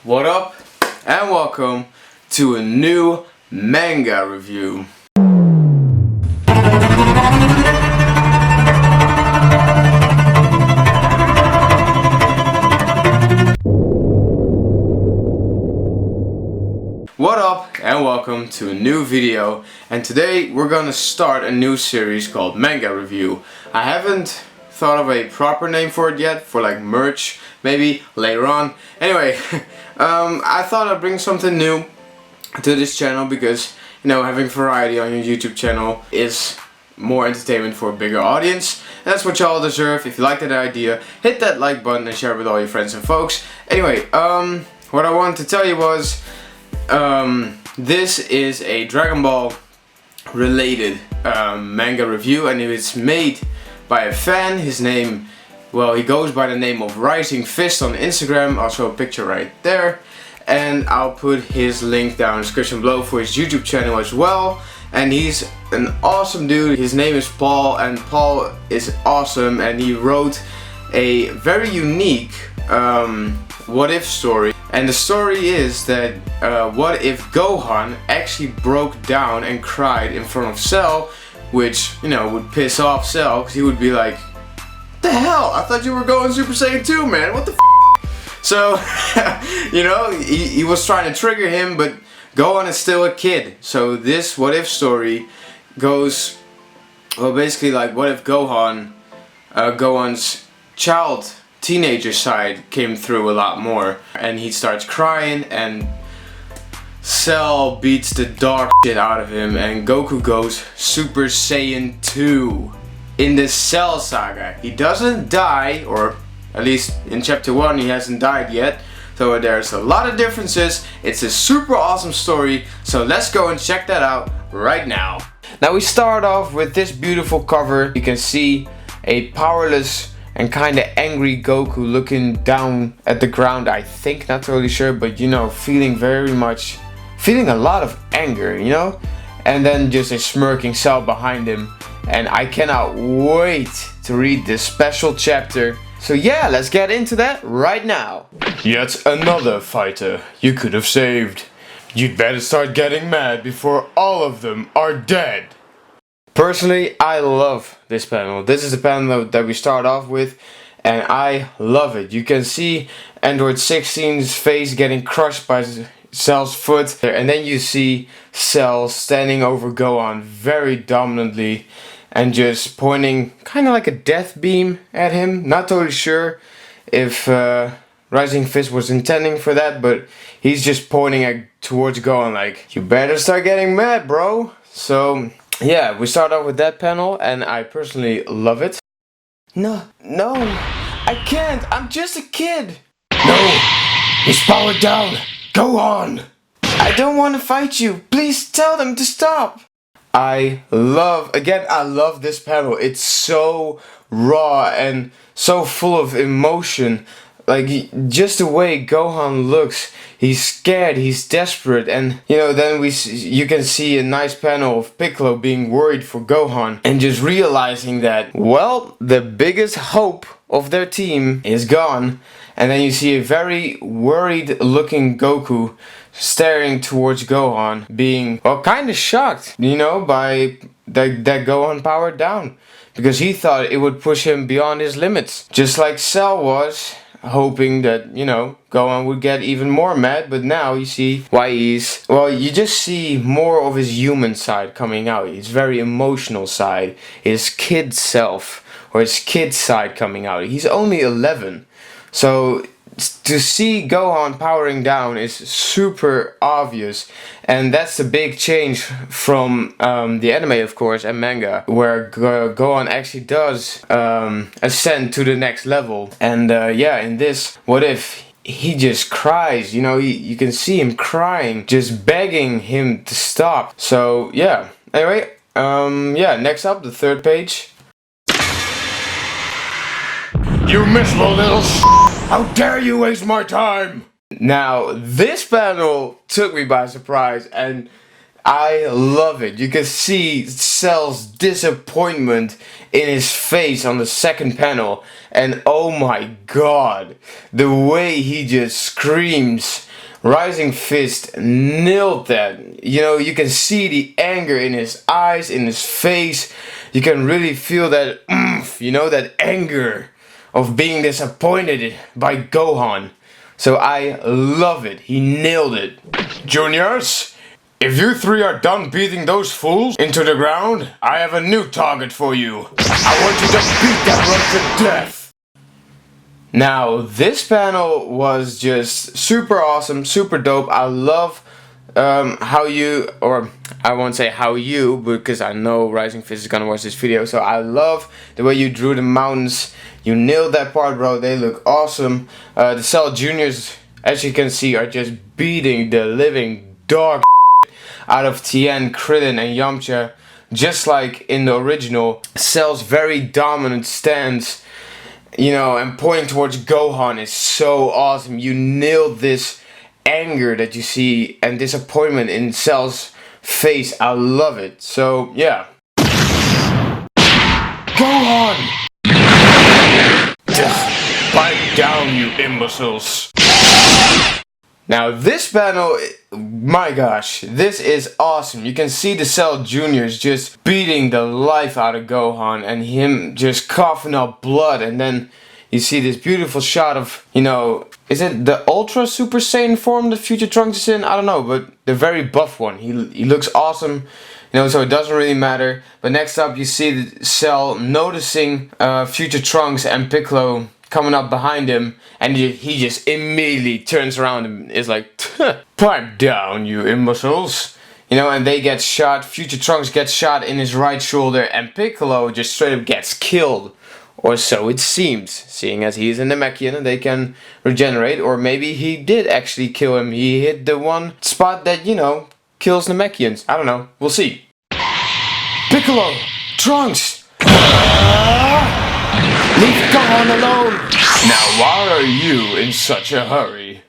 What up, and welcome to a new manga review. What up, and welcome to a new video, and today we're gonna start a new series called Manga Review. I haven't thought of a proper name for it yet, for like merch, maybe later on. Anyway, I thought I'd bring something new to this channel because, you know, having variety on your YouTube channel is more entertainment for a bigger audience. And that's what y'all deserve. If you like that idea, hit that like button and share it with all your friends and folks. Anyway, what I wanted to tell you was, this is a Dragon Ball related manga review, and it's made by a fan. His name, well, he goes by the name of Rising.Fist on Instagram, also a picture right there, and I'll put his link down in the description below for his YouTube channel as well. And he's an awesome dude. His name is Paul, and Paul is awesome, and he wrote a very unique what if story. And the story is that what if Gohan actually broke down and cried in front of Cell, which, you know, would piss off Cell, because he would be like, "The hell, I thought you were going Super Saiyan 2, man, what the f?" So, you know, he was trying to trigger him, but Gohan is still a kid. So this what if story goes, well, basically like, what if Gohan's teenager side came through a lot more, and he starts crying, and Cell beats the dog shit out of him, and Goku goes Super Saiyan 2 in the Cell saga. He doesn't die, or at least in chapter 1 he hasn't died yet, so there's a lot of differences. It's a super awesome story, so let's go and check that out right now. Now we start off with this beautiful cover. You can see a powerless and kind of angry Goku looking down at the ground, I think, not totally sure, but you know, feeling a lot of anger, you know? And then just a smirking Cell behind him, and I cannot wait to read this special chapter. So yeah, let's get into that right now. Yet another fighter you could have saved. You'd better start getting mad before all of them are dead. Personally, I love this panel. This is the panel that we start off with, and I love it. You can see Android 16's face getting crushed by Cell's foot, and then you see Cell standing over Gohan very dominantly and just pointing kind of like a death beam at him. Not totally sure if Rising.Fist was intending for that, but he's just pointing towards Gohan like, "You better start getting mad, bro." So yeah, we start off with that panel, and I personally love it. No, I can't, I'm just a kid. No, he's powered down. Go on. I don't want to fight you. Please tell them to stop. I love this panel. It's so raw and so full of emotion. Like, just the way Gohan looks, he's scared, he's desperate, and you know, then you can see a nice panel of Piccolo being worried for Gohan and just realizing that, well, the biggest hope of their team is gone. And then you see a very worried looking Goku staring towards Gohan, being, well, kind of shocked, you know, by that Gohan powered down, because he thought it would push him beyond his limits, just like Cell was hoping that, you know, Gohan would get even more mad. But now you see why you just see more of his human side coming out, his very emotional side, his kid self, or his kid side coming out. He's only 11, so to see Gohan powering down is super obvious, and that's the big change from the anime, of course, and manga, where Gohan actually does ascend to the next level. And yeah, in this, what if he just cries, you know, you can see him crying, just begging him to stop. So yeah, anyway, yeah, next up, the third page. You miserable little how dare you waste my time! Now, this panel took me by surprise, and I love it. You can see Cell's disappointment in his face on the second panel, and oh my god, the way he just screams Rising.Fist nailed that. You know, you can see the anger in his eyes, in his face. You can really feel that oomph, you know, that anger of being disappointed by Gohan. So I love it. He nailed it. Juniors, if you three are done beating those fools into the ground, I have a new target for you. I want you to beat that run to death. Now, this panel was just super awesome, super dope. I love how you, or I won't say how you, because I know Rising.Fist is gonna watch this video, so I love the way you drew the mountains. You nailed that part, bro. They look awesome. The Cell Juniors, as you can see, are just beating the living dog out of Tien, Krillin, and Yamcha. Just like in the original, Cell's very dominant stance, you know, and pointing towards Gohan is so awesome. You nailed this anger that you see and disappointment in Cell's face. I love it. So, yeah. Gohan! Pipe down, you imbeciles. Now this panel, my gosh, this is awesome. You can see the Cell Juniors just beating the life out of Gohan and him just coughing up blood, and then you see this beautiful shot of, you know, is it the Ultra Super Saiyan form that Future Trunks is in? I don't know, but the very buff one. He looks awesome, you know, so it doesn't really matter. But next up you see the Cell noticing Future Trunks and Piccolo coming up behind him, and he just immediately turns around and is like, pipe down, you imbeciles. You know, and they get shot. Future Trunks gets shot in his right shoulder, and Piccolo just straight up gets killed. Or so it seems, seeing as he's a Namekian and they can regenerate. Or maybe he did actually kill him. He hit the one spot that, you know, kills Namekians. I don't know. We'll see. Piccolo! Trunks! Leave Gohan alone! Now why are you in such a hurry?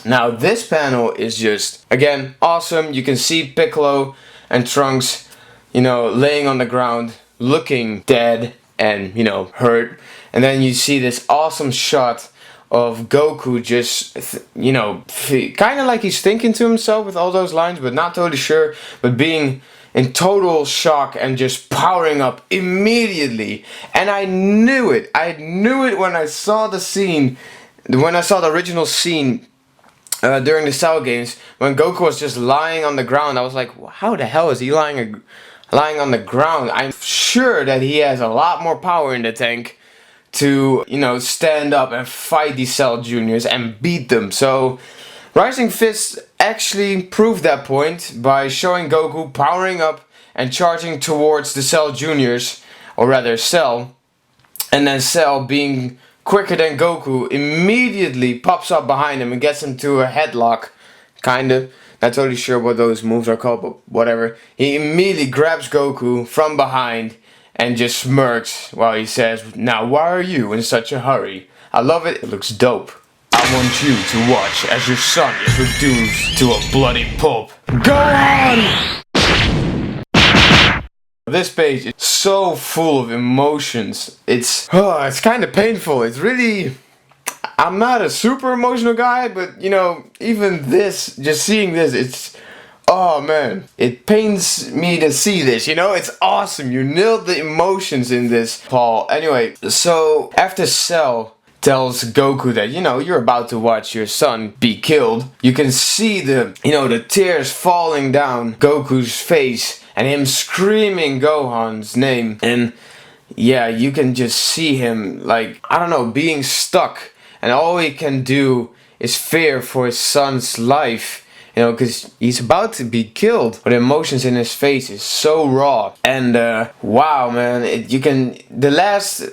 Now this panel is just, again, awesome. You can see Piccolo and Trunks, you know, laying on the ground, looking dead and, you know, hurt. And then you see this awesome shot of Goku just, you know, kind of like he's thinking to himself with all those lines, but not totally sure, but being in total shock and just powering up immediately. And I knew it when I saw the scene, when I saw the original scene during the Cell games, when Goku was just lying on the ground. I was like, how the hell is he lying on the ground? I'm sure that he has a lot more power in the tank to, you know, stand up and fight these Cell Juniors and beat them. So Rising.Fist actually proved that point by showing Goku powering up and charging towards the Cell Juniors, or rather Cell, and then Cell, being quicker than Goku, immediately pops up behind him and gets him to a headlock, kinda. Not totally sure what those moves are called, but whatever. He immediately grabs Goku from behind and just smirks while he says, now why are you in such a hurry? I love it, it looks dope. I want you to watch as your son is reduced to a bloody pulp. Go on! This page is so full of emotions. It's kind of painful. It's really, I'm not a super emotional guy, but you know, even this, just seeing this, it's, oh man, it pains me to see this, you know, it's awesome. You nailed the emotions in this, Paul. Anyway, so after Cell tells Goku that, you know, you're about to watch your son be killed, you can see the, you know, the tears falling down Goku's face and him screaming Gohan's name. And yeah, you can just see him, like, I don't know, being stuck, and all he can do is fear for his son's life, you know, because he's about to be killed. But the emotions in his face is so raw. And wow, man, the last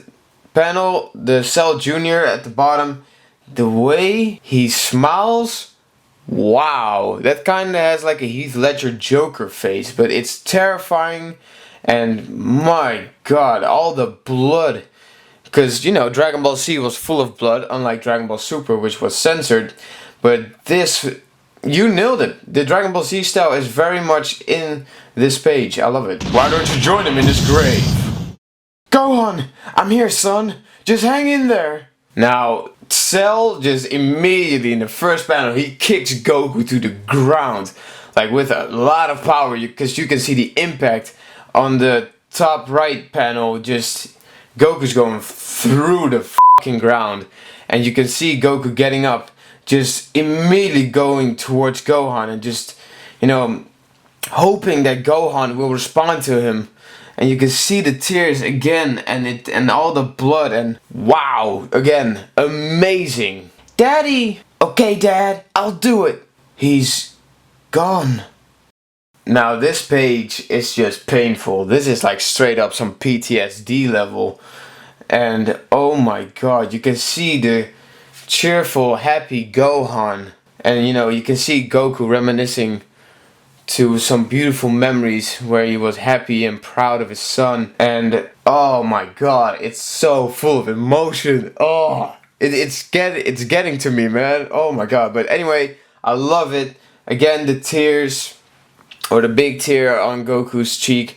panel, the Cell Jr. at the bottom, the way he smiles, wow, that kind of has like a Heath Ledger Joker face, but it's terrifying. And my god, all the blood, because, you know, Dragon Ball Z was full of blood, unlike Dragon Ball Super, which was censored. But this, you nailed it. The Dragon Ball Z style is very much in this page. I love it. Why don't you join him in his grave? Gohan, I'm here, son. Just hang in there. Now, Cell just immediately in the first panel, he kicks Goku to the ground. Like with a lot of power, because you can see the impact on the top right panel. Just Goku's going through the fucking ground. And you can see Goku getting up, just immediately going towards Gohan and just, you know, hoping that Gohan will respond to him. And you can see the tears again and all the blood, and wow, again, amazing. Daddy! Okay, Dad, I'll do it. He's gone. Now this page is just painful. This is like straight up some PTSD level. And oh my god, you can see the cheerful, happy Gohan. And you know, you can see Goku reminiscing to some beautiful memories where he was happy and proud of his son. And oh my god, it's so full of emotion. Oh, it's getting to me, man. Oh my god. But anyway, I love it. Again, the tears, or the big tear on Goku's cheek,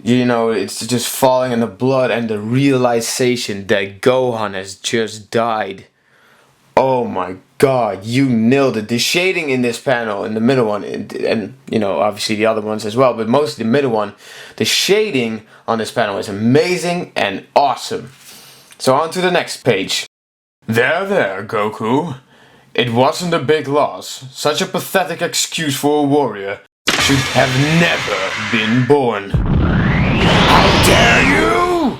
you know, it's just falling in the blood, and the realization that Gohan has just died. Oh my god, you nailed it. The shading in this panel, in the middle one, and you know, obviously the other ones as well, but mostly the middle one, the shading on this panel is amazing and awesome. So on to the next page. There, Goku. It wasn't a big loss. Such a pathetic excuse for a warrior should have never been born. How dare you!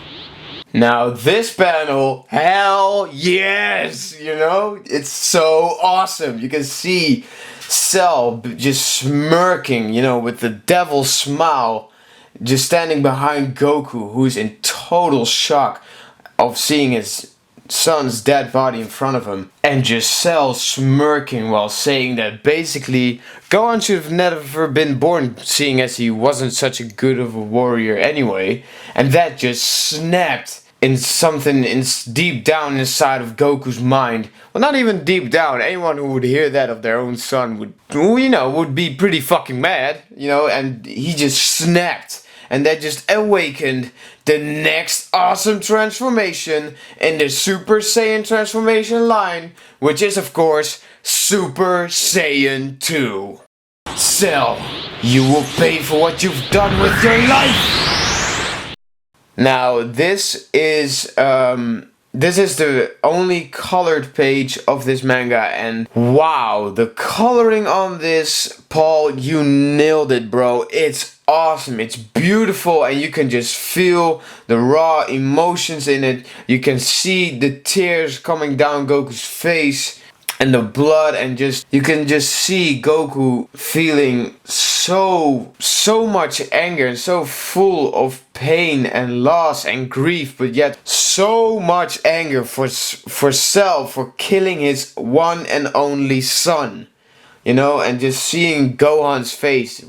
Now this panel, hell yes, you know, it's so awesome. You can see Cell just smirking, you know, with the devil smile, just standing behind Goku, who's in total shock of seeing his son's dead body in front of him, and just Cell smirking while saying that basically Gohan should have never been born, seeing as he wasn't such a good of a warrior anyway. And that just snapped in something deep down inside of Goku's mind. Well, not even deep down. Anyone who would hear that of their own son would, you know, would be pretty fucking mad, you know. And he just snapped. And that just awakened the next awesome transformation in the Super Saiyan transformation line, which is of course Super Saiyan 2. Cell, you will pay for what you've done with your life! Now this is the only colored page of this manga, and wow, the coloring on this, Paul, you nailed it, bro. It's awesome, it's beautiful, and you can just feel the raw emotions in it. You can see the tears coming down Goku's face and the blood, and just you can just see Goku feeling so much anger and so full of pain and loss and grief, but yet so much anger for Cell for killing his one and only son, you know. And just seeing Gohan's face,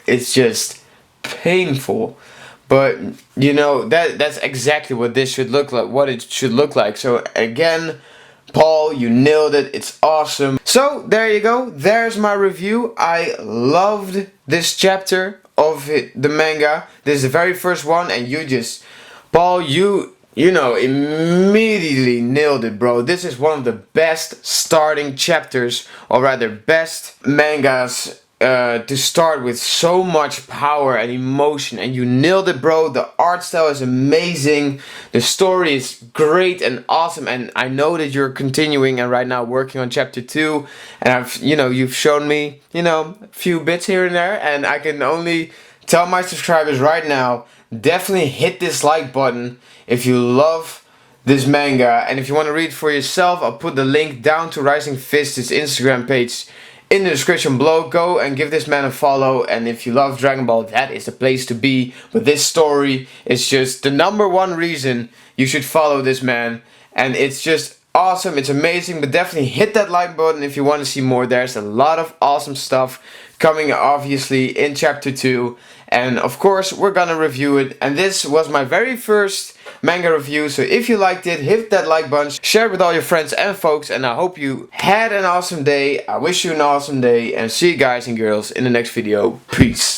it's just painful. But you know, that's exactly what this should look like, what it should look like. So again, Paul, you nailed it. It's awesome. So there you go. There's my review. I loved this chapter of the manga. This is the very first one, and you just, Paul, you know, immediately nailed it, bro. This is one of the best starting chapters, or rather best mangas to start with so much power and emotion, and you nailed it, bro. The art style is amazing, the story is great and awesome, and I know that you're continuing and right now working on chapter 2, and you've shown me, a few bits here and there, and I can only tell my subscribers right now, definitely hit this like button if you love this manga, and if you want to read it for yourself, I'll put the link down to Rising.Fist, his Instagram page, in the description below. Go and give this man a follow, and if you love Dragon Ball, that is the place to be. But this story is just the #1 reason you should follow this man, and it's just awesome, it's amazing. But definitely hit that like button if you want to see more. There's a lot of awesome stuff coming obviously in chapter 2, and of course we're gonna review it. And this was my very first manga review, so if you liked it, hit that like button, share it with all your friends and folks, and I hope you had an awesome day. I wish you an awesome day, and see you guys and girls in the next video. Peace.